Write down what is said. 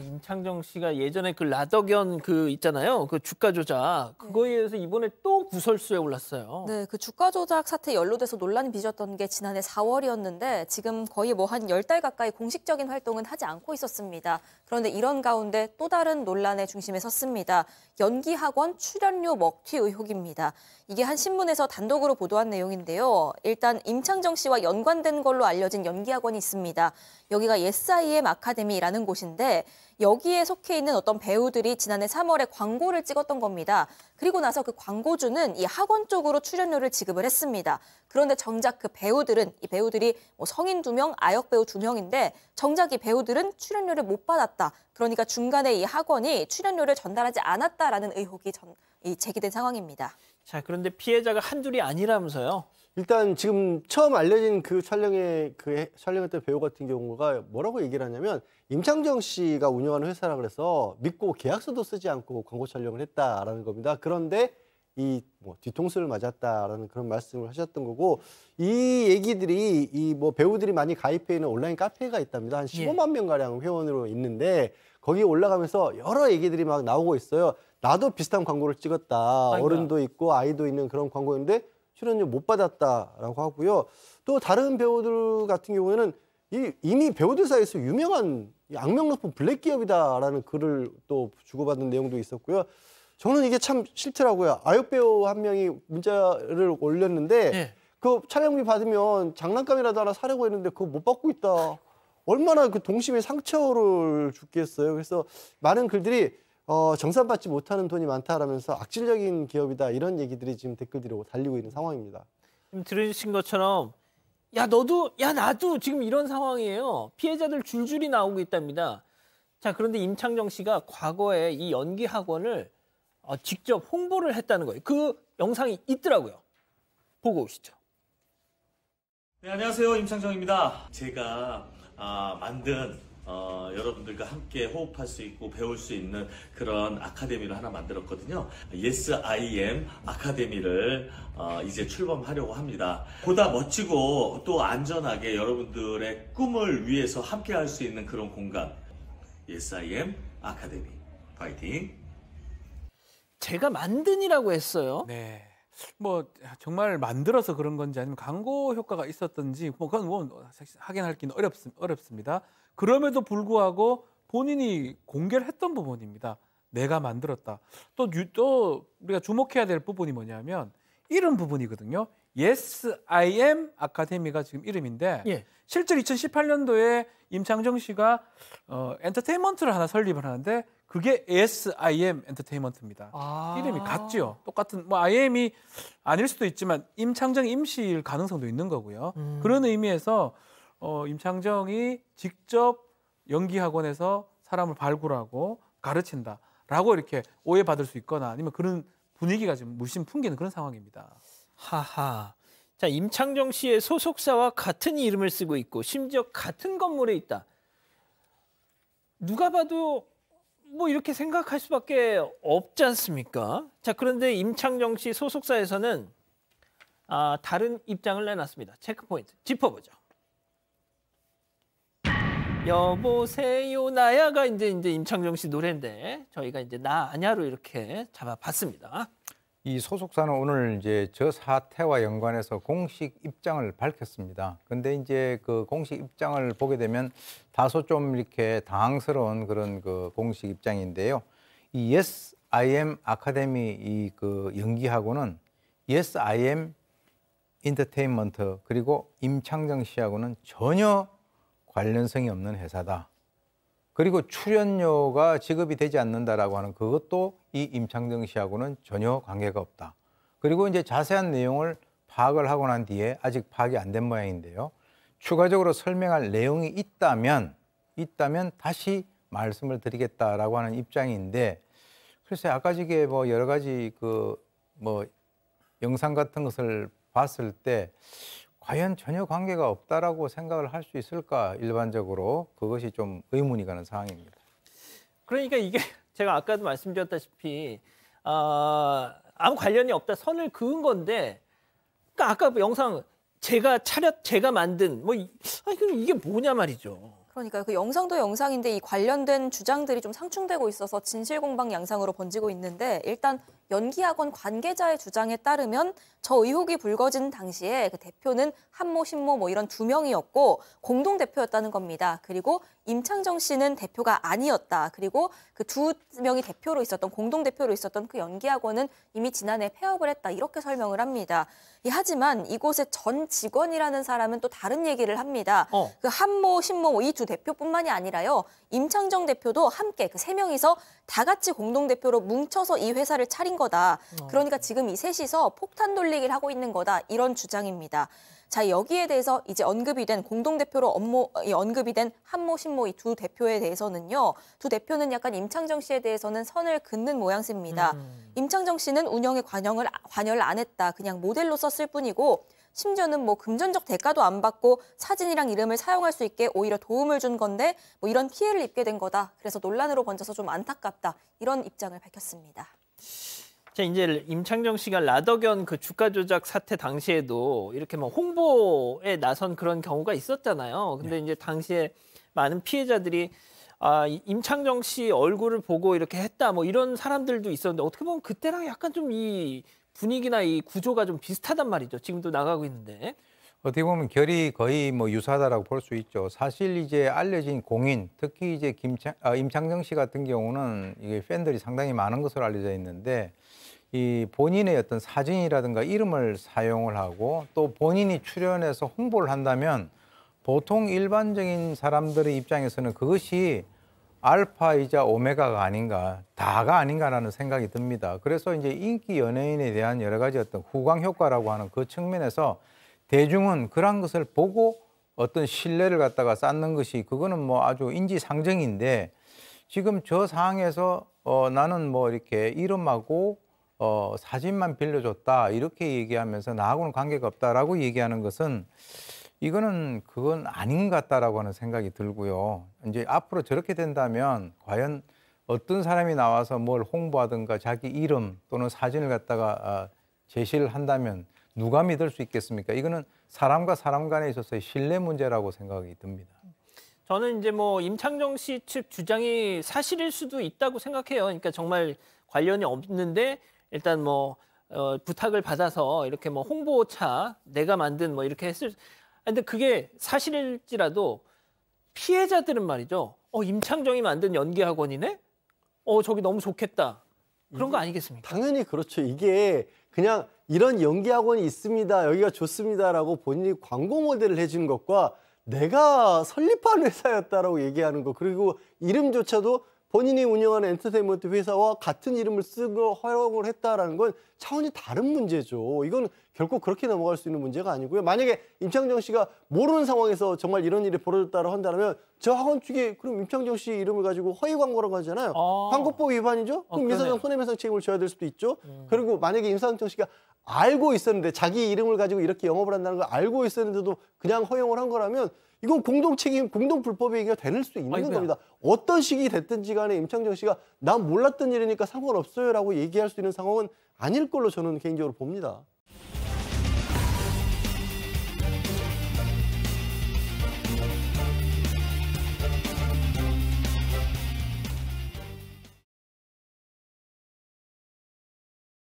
임창정 씨가 예전에 그 라더견 그 있잖아요. 그 주가 조작. 그거에 의해서 이번에 또 구설수에 올랐어요. 네, 그 주가 조작 사태에 연루돼서 논란이 빚었던 게 지난해 4월이었는데 지금 거의 뭐 한 10달 가까이 공식적인 활동은 하지 않고 있었습니다. 그런데 이런 가운데 또 다른 논란의 중심에 섰습니다. 연기학원 출연료 먹튀 의혹입니다. 이게 한 신문에서 단독으로 보도한 내용인데요. 일단 임창정 씨와 연관된 걸로 알려진 연기학원이 있습니다. 여기가 예스IM 아카데미라는 곳인데 여기에 속해 있는 어떤 배우들이 지난해 3월에 광고를 찍었던 겁니다. 그리고 나서 그 광고주는 이 학원 쪽으로 출연료를 지급을 했습니다. 그런데 정작 그 배우들은 이 배우들이 뭐 성인 2명, 아역 배우 2명인데 정작 이 배우들은 출연료를 못 받았다. 그러니까 중간에 이 학원이 출연료를 전달하지 않았다라는 의혹이 제기된 상황입니다. 자, 그런데 피해자가 한둘이 아니라면서요? 일단 지금 처음 알려진 그 촬영했던 배우 같은 경우가 뭐라고 얘기를 하냐면 임창정 씨가 운영하는 회사라 그래서 믿고 계약서도 쓰지 않고 광고 촬영을 했다라는 겁니다. 그런데 이 뒤통수를 맞았다라는 그런 말씀을 하셨던 거고, 이 얘기들이 이 배우들이 많이 가입해 있는 온라인 카페가 있답니다. 한 15만 명 가량 회원으로 있는데 거기에 올라가면서 여러 얘기들이 막 나오고 있어요. 나도 비슷한 광고를 찍었다. 어른도 있고 아이도 있는 그런 광고였는데 출연료 못 받았다라고 하고요. 또 다른 배우들 같은 경우에는 이미 배우들 사이에서 유명한 악명 높은 블랙 기업이다라는 글을 또 주고받은 내용도 있었고요. 저는 이게 참 싫더라고요. 아역 배우 한 명이 문자를 올렸는데 그 촬영비 받으면 장난감이라도 하나 사려고 했는데 그거 못 받고 있다. 얼마나 그 동심의 상처를 주겠어요. 그래서 많은 글들이 정산받지 못하는 돈이 많다라면서 악질적인 기업이다, 이런 얘기들이 지금 댓글들이 달리고 있는 상황입니다. 지금 들으신 것처럼 야 너도 야 나도 지금 이런 상황이에요. 피해자들 줄줄이 나오고 있답니다. 자, 그런데 임창정 씨가 과거에 이 연기 학원을 직접 홍보를 했다는 거예요. 그 영상이 있더라고요. 보고 오시죠. 네, 안녕하세요. 임창정입니다. 제가 만든 여러분들과 함께 호흡할 수 있고 배울 수 있는 그런 아카데미를 하나 만들었거든요. 예스IM 아카데미를 이제 출범하려고 합니다. 보다 멋지고 또 안전하게 여러분들의 꿈을 위해서 함께 할 수 있는 그런 공간, 예스IM 아카데미. 파이팅! 제가 만든이라고 했어요. 네. 뭐 정말 만들어서 그런 건지 아니면 광고 효과가 있었던지 그건 확인하기는 어렵습니다. 그럼에도 불구하고 본인이 공개를 했던 부분입니다. 내가 만들었다. 또 우리가 주목해야 될 부분이 뭐냐면 이런 부분이거든요. 예스IM 아카데미가 지금 이름인데 실제로 2018년도에 임창정 씨가 엔터테인먼트를 하나 설립을 하는데 그게 예스IM 엔터테인먼트입니다. 이름이 같죠. 똑같은 IM이 아닐 수도 있지만 임창정 임씨일 가능성도 있는 거고요. 그런 의미에서 임창정이 직접 연기학원에서 사람을 발굴하고 가르친다라고 이렇게 오해받을 수 있거나 아니면 그런 분위기가 지금 물씬 풍기는 그런 상황입니다. 하하. 자, 임창정 씨의 소속사와 같은 이름을 쓰고 있고 심지어 같은 건물에 있다. 누가 봐도 이렇게 생각할 수밖에 없지 않습니까? 자, 그런데 임창정 씨 소속사에서는 다른 입장을 내놨습니다. 체크포인트 짚어보죠. 여보세요 나야가 이제 임창정 씨 노래인데 저희가 이제 나 아냐로 이렇게 잡아봤습니다. 이 소속사는 오늘 이제 저 사태와 연관해서 공식 입장을 밝혔습니다. 근데 이제 그 공식 입장을 보게 되면 다소 좀 이렇게 당황스러운 그런 그 공식 입장인데요. 이 예스IM 아카데미 이 그 연기하고는 예스IM 엔터테인먼트 그리고 임창정 씨하고는 전혀 관련성이 없는 회사다. 그리고 출연료가 지급이 되지 않는다라고 하는 그것도 이 임창정 씨하고는 전혀 관계가 없다. 그리고 이제 자세한 내용을 파악을 하고 난 뒤에 아직 파악이 안 된 모양인데요. 추가적으로 설명할 내용이 있다면 다시 말씀을 드리겠다라고 하는 입장인데, 글쎄 아까 저게 여러 가지 영상 같은 것을 봤을 때 과연 전혀 관계가 없다라고 생각을 할 수 있을까? 일반적으로 그것이 좀 의문이 가는 상황입니다. 그러니까 이게 제가 아까도 말씀드렸다시피 아무 관련이 없다 선을 그은 건데, 그러니까 아까 영상 제가 만든 그럼 이게 뭐냐 말이죠. 그러니까요. 그 영상도 영상인데 이 관련된 주장들이 좀 상충되고 있어서 진실공방 양상으로 번지고 있는데 일단 연기학원 관계자의 주장에 따르면 저 의혹이 불거진 당시에 그 대표는 한모, 신모 뭐 이런 2명이었고 공동 대표였다는 겁니다. 그리고 임창정 씨는 대표가 아니었다. 그리고 그 2명이 대표로 있었던 공동 대표로 있었던 그 연기학원은 이미 지난해 폐업을 했다. 이렇게 설명을 합니다. 하지만 이곳의 전 직원이라는 사람은 또 다른 얘기를 합니다. 그 한모, 신모 이 두 대표뿐만이 아니라요. 임창정 대표도 함께 그 3명이서 다 같이 공동대표로 뭉쳐서 이 회사를 차린 거다. 그러니까 지금 이 셋이서 폭탄 돌리기를 하고 있는 거다. 이런 주장입니다. 자, 여기에 대해서 이제 언급이 된 공동대표로 언급이 된 한모, 신모 이 두 대표에 대해서는요. 두 대표는 약간 임창정 씨에 대해서는 선을 긋는 모양새입니다. 임창정 씨는 운영에 관여를 안 했다. 그냥 모델로 썼을 뿐이고 심지어는 뭐 금전적 대가도 안 받고 사진이랑 이름을 사용할 수 있게 오히려 도움을 준 건데 뭐 이런 피해를 입게 된 거다. 그래서 논란으로 번져서 좀 안타깝다. 이런 입장을 밝혔습니다. 자, 이제 임창정 씨가 라더견 그 주가 조작 사태 당시에도 이렇게 뭐 홍보에 나선 그런 경우가 있었잖아요. 근데 이제 당시에 많은 피해자들이 임창정 씨 얼굴을 보고 이렇게 했다 뭐 이런 사람들도 있었는데 어떻게 보면 그때랑 약간 좀 이 분위기나 이 구조가 좀 비슷하단 말이죠. 지금도 나가고 있는데. 어떻게 보면 결이 거의 뭐 유사하다라고 볼 수 있죠. 사실 이제 알려진 공인, 특히 이제 임창정 씨 같은 경우는 이게 팬들이 상당히 많은 것으로 알려져 있는데 이 본인의 어떤 사진이라든가 이름을 사용을 하고 또 본인이 출연해서 홍보를 한다면 보통 일반적인 사람들의 입장에서는 그것이 알파이자 오메가가 아닌가, 다가 아닌가라는 생각이 듭니다. 그래서 이제 인기 연예인에 대한 여러 가지 어떤 후광 효과라고 하는 그 측면에서 대중은 그런 것을 보고 어떤 신뢰를 갖다가 쌓는 것이 그거는 뭐 아주 인지상정인데 지금 저 상황에서 나는 뭐 이렇게 이름하고 사진만 빌려줬다 이렇게 얘기하면서 나하고는 관계가 없다라고 얘기하는 것은 그건 아닌 것 같다라고 하는 생각이 들고요. 이제 앞으로 저렇게 된다면 과연 어떤 사람이 나와서 뭘 홍보하든가 자기 이름 또는 사진을 갖다가 제시를 한다면 누가 믿을 수 있겠습니까? 이거는 사람과 사람 간에 있어서의 신뢰 문제라고 생각이 듭니다. 저는 이제 뭐 임창정 씨 측 주장이 사실일 수도 있다고 생각해요. 그러니까 정말 관련이 없는데 일단 뭐 부탁을 받아서 이렇게 뭐 홍보차 내가 만든 뭐 이렇게 했을. 근데 그게 사실일지라도 피해자들은 말이죠. 임창정이 만든 연기학원이네? 저기 너무 좋겠다. 그런 거 아니겠습니까? 당연히 그렇죠. 이게 그냥 이런 연기학원이 있습니다. 여기가 좋습니다라고 본인이 광고 모델을 해준 것과 내가 설립한 회사였다라고 얘기하는 거 그리고 이름조차도 본인이 운영하는 엔터테인먼트 회사와 같은 이름을 쓰고 활용을 했다라는 건 차원이 다른 문제죠. 이건 결코 그렇게 넘어갈 수 있는 문제가 아니고요. 만약에 임창정 씨가 모르는 상황에서 정말 이런 일이 벌어졌다고 한다면 저 학원 측에 그럼 임창정 씨 이름을 가지고 허위 광고라고 하잖아요. 광고법 위반이죠? 그럼 민사상 손해배상 책임을 져야 될 수도 있죠. 그리고 만약에 임창정 씨가 알고 있었는데 자기 이름을 가지고 이렇게 영업을 한다는 걸 알고 있었는데도 그냥 허용을 한 거라면 이건 공동 책임, 공동 불법의 얘기가 될 수 있는 겁니다. 어떤 식이 됐든지 간에 임창정 씨가 난 몰랐던 일이니까 상관없어요라고 얘기할 수 있는 상황은 아닐 걸로 저는 개인적으로 봅니다.